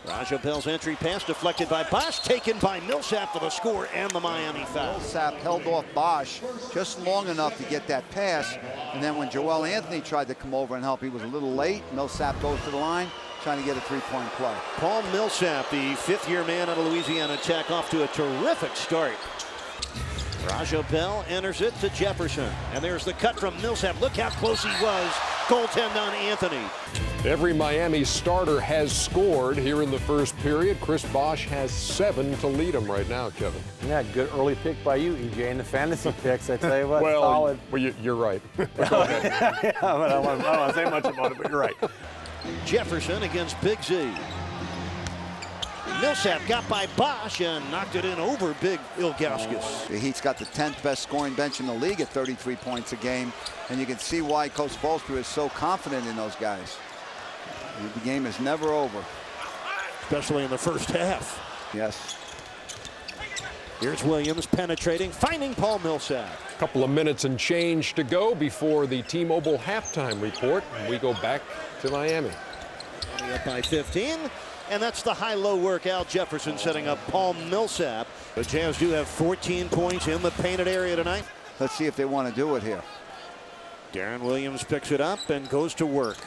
Rajapel's entry pass deflected by Bosch, taken by Millsap for the score and the Miami foul. Millsap held off Bosch just long enough to get that pass, and then when Joel Anthony tried to come over and help, he was a little late. Millsap goes to the line, trying to get a three-point play. Paul Millsap, the fifth-year man out of Louisiana Tech, off to a terrific start. Rajapel enters it to Jefferson, and there's the cut from Millsap. Look how close he was. Goaltend on Anthony. Every Miami starter has scored here in the first period. Chris Bosch has 7 to lead him right now, Kevin. Yeah, good early pick by you, EJ. And the fantasy picks, I tell you what, well, solid. Well, you're right. Go ahead. Yeah, but I don't want to say much about it, but you're right. Jefferson against Big Z. Millsap got by Bosch and knocked it in over Big Ilgauskas. The Heat's got the 10th best scoring bench in the league at 33 points a game, and you can see why Coach Spoelstra is so confident in those guys. The game is never over. Especially in the first half. Yes. Here's Williams penetrating, finding Paul Millsap. A couple of minutes and change to go before the T-Mobile halftime report. We go back to Miami. Up by 15. And that's the high-low work. Al Jefferson setting up Paul Millsap. The Jazz do have 14 points in the painted area tonight. Let's see if they want to do it here. Darren Williams picks it up and goes to work.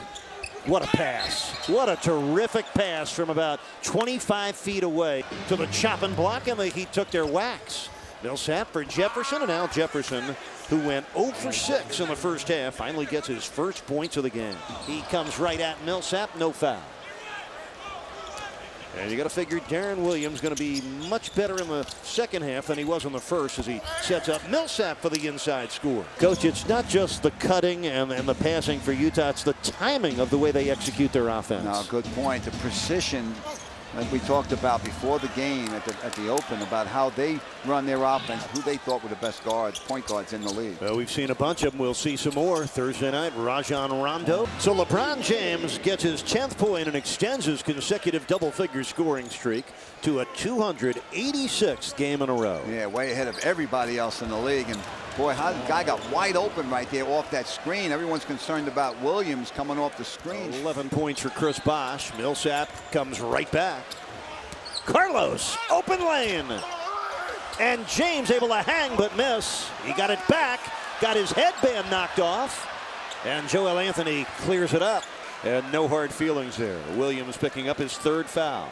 What a pass. What a terrific pass from about 25 feet away to the chopping block, and the Heat took their whacks. Millsap for Jefferson, and Al Jefferson, who went 0 for 6 in the first half, finally gets his first points of the game. He comes right at Millsap, no foul. And you got to figure Darren Williams going to be much better in the second half than he was in the first as he sets up Millsap for the inside score. Coach, it's not just the cutting and the passing for Utah, it's the timing of the way they execute their offense. No, good point. The precision, like we talked about before the game at the Open, about how they run their offense, who they thought were the best guards, point guards in the league. Well, we've seen a bunch of them. We'll see some more Thursday night. Rajon Rondo. So LeBron James gets his 10th point and extends his consecutive double-figure scoring streak to a 286th game in a row. Yeah, way ahead of everybody else in the league. And boy, how the guy got wide open right there off that screen. Everyone's concerned about Williams coming off the screen. 11 points for Chris Bosch. Millsap comes right back. Carlos, open lane. And James able to hang but miss. He got it back, got his headband knocked off. And Joel Anthony clears it up. And no hard feelings there. Williams picking up his third foul.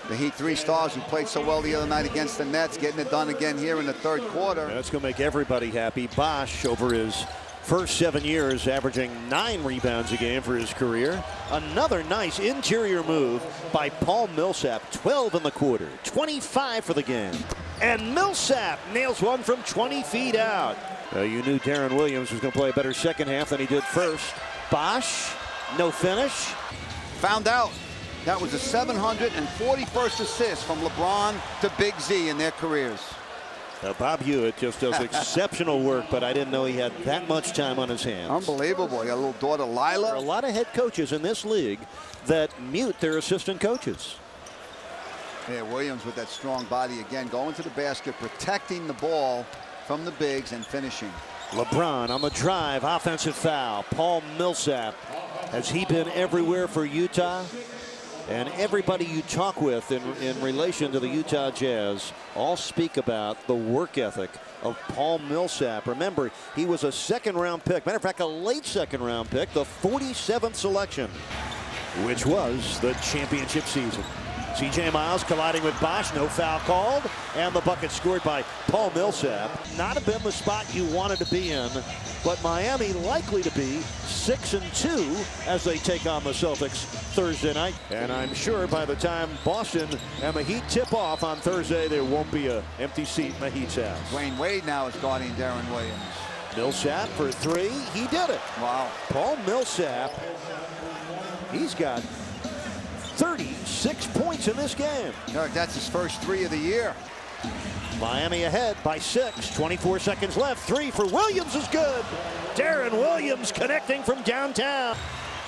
The Heat 3 stars who played so well the other night against the Nets, getting it done again here in the third quarter. That's going to make everybody happy. Bosch, over his first 7 years, averaging 9 rebounds a game for his career. Another nice interior move by Paul Millsap. 12 in the quarter, 25 for the game. And Millsap nails one from 20 feet out. You knew Darren Williams was going to play a better second half than he did first. Bosch, no finish. Found out. That was a 741st assist from LeBron to Big Z in their careers. Bob Hewitt just does exceptional work, but I didn't know he had that much time on his hands. Unbelievable. He got a little daughter, Lila. There are a lot of head coaches in this league that mute their assistant coaches. Yeah, Williams with that strong body again, going to the basket, protecting the ball from the bigs and finishing. LeBron on the drive, offensive foul. Paul Millsap. Has he been everywhere for Utah? And everybody you talk with in relation to the Utah Jazz all speak about the work ethic of Paul Millsap. Remember, he was a second-round pick. Matter of fact, a late second-round pick, the 47th selection, which was the championship season. C.J. Miles colliding with Bosch, no foul called, and the bucket scored by Paul Millsap. Not have been the spot you wanted to be in, but Miami likely to be 6-2 as they take on the Celtics Thursday night. And I'm sure by the time Boston and the Heat tip off on Thursday, there won't be an empty seat in the Heat's house. Dwayne Wade now is guarding Darren Williams. Millsap for 3, he did it. Wow. Paul Millsap, he's got 36 points in this game. That's his first 3 of the year. Miami ahead by 6, 24 seconds left. 3 for Williams is good. Darren Williams connecting from downtown.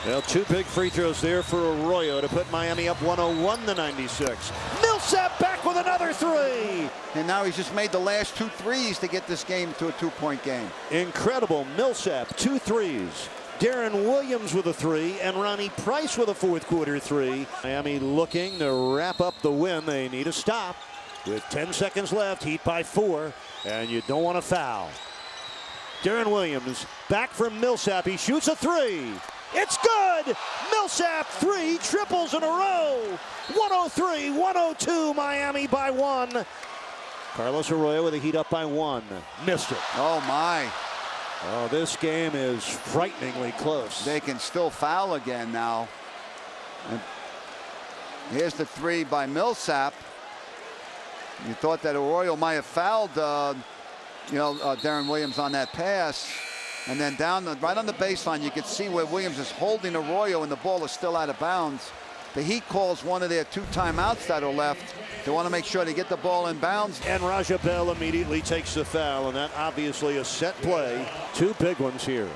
Well, 2 big free throws there for Arroyo to put Miami up 101-96. Millsap back with another 3. And now he's just made the last 2 threes to get this game to a 2-point game. Incredible. Millsap, 2 threes. Darren Williams with a 3, and Ronnie Price with a fourth quarter 3. Miami looking to wrap up the win. They need a stop with 10 seconds left. Heat by 4, and you don't want to foul. Darren Williams back from Millsap. He shoots a 3. It's good! Millsap 3 triples in a row. 103-102, Miami by 1. Carlos Arroyo with a Heat up by 1. Missed it. Oh, my. Oh, this game is frighteningly close. They can still foul again now. And here's the 3 by Millsap. You thought that Arroyo might have fouled, Darren Williams on that pass. And then right on the baseline, you can see where Williams is holding Arroyo and the ball is still out of bounds. The Heat calls one of their 2 timeouts that are left. They want to make sure they get the ball in bounds. And Raja Bell immediately takes the foul, and that obviously a set play. 2 big ones here.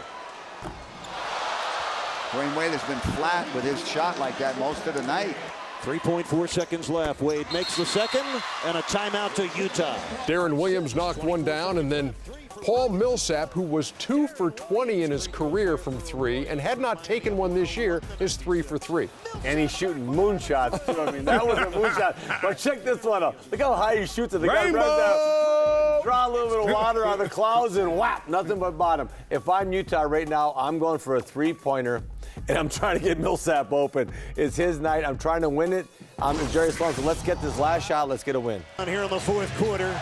Dwayne Wade has been flat with his shot like that most of the night. 3.4 seconds left. Wade makes the second, and a timeout to Utah. Darren Williams knocked one down, and then Paul Millsap, who was 2 for 20 in his career from 3 and had not taken one this year, is 3 for 3. And he's shooting moonshots, too. I mean, that was a moonshot. But check this one out. Look how high he shoots it. The guy right there, draw a little bit of water on the clouds and whap, nothing but bottom. If I'm Utah right now, I'm going for a 3-pointer, and I'm trying to get Millsap open. It's his night. I'm trying to win it. I'm Jerry Sloan, so let's get this last shot. Let's get a win. Here in the fourth quarter,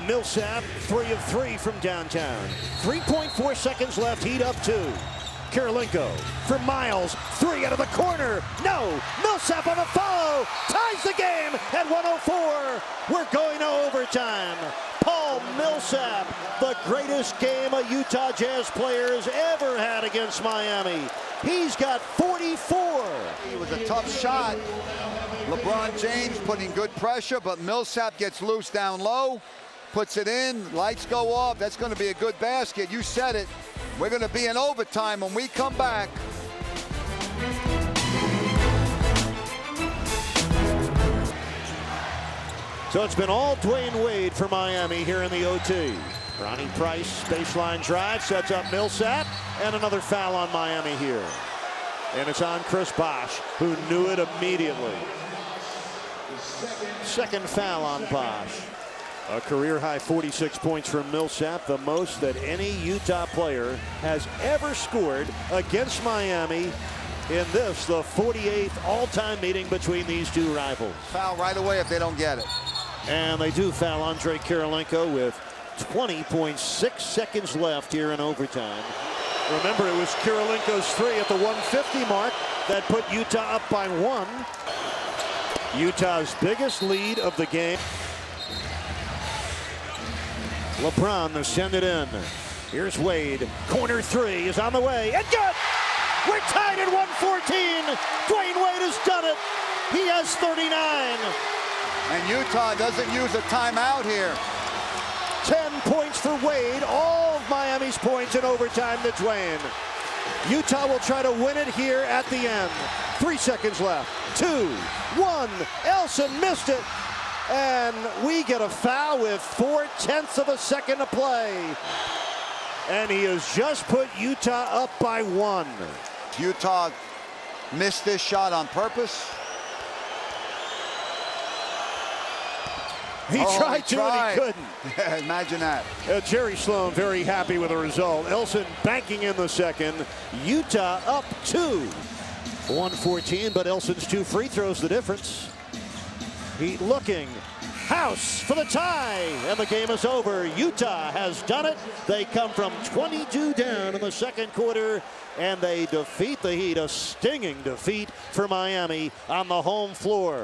Millsap 3 of 3 from downtown. 3.4 seconds left. Heat up 2. Kirilenko for Miles. 3 out of the corner. No. Millsap on the follow. Ties the game at 104. We're going to overtime. Paul Millsap, the greatest game a Utah Jazz player has ever had against Miami. He's got 44. It was a tough shot. LeBron James putting good pressure, but Millsap gets loose down low, puts it in, lights go off. That's going to be a good basket. You said it. We're going to be in overtime when we come back. So it's been all Dwayne Wade for Miami here in the OT. Ronnie Price, baseline drive, sets up Millsap, and another foul on Miami here. And it's on Chris Bosh, who knew it immediately. Second foul on Bosh. A career-high 46 points from Millsap, the most that any Utah player has ever scored against Miami in this, the 48th all-time meeting between these 2 rivals. Foul right away if they don't get it. And they do foul Andre Kirilenko with 20.6 seconds left here in overtime. Remember, it was Kirilenko's 3 at the 150 mark that put Utah up by 1. Utah's biggest lead of the game. LeBron to send it in. Here's Wade. Corner 3 is on the way. And good! We're tied at 114. Dwayne Wade has done it. He has 39. And Utah doesn't use a timeout here. 10 points for Wade. All of Miami's points in overtime to Dwayne. Utah will try to win it here at the end. 3 seconds left. 2, 1. Elson missed it. And we get a foul with 4/10 of a second to play. And he has just put Utah up by 1. Utah missed this shot on purpose. He tried to, and he couldn't. Yeah, imagine that. Jerry Sloan very happy with the result. Elson banking in the second. Utah up 2. 114, but Elson's 2 free throws the difference. Heat looking. House for the tie, and the game is over. Utah has done it. They come from 22 down in the second quarter, and they defeat the Heat. A stinging defeat for Miami on the home floor.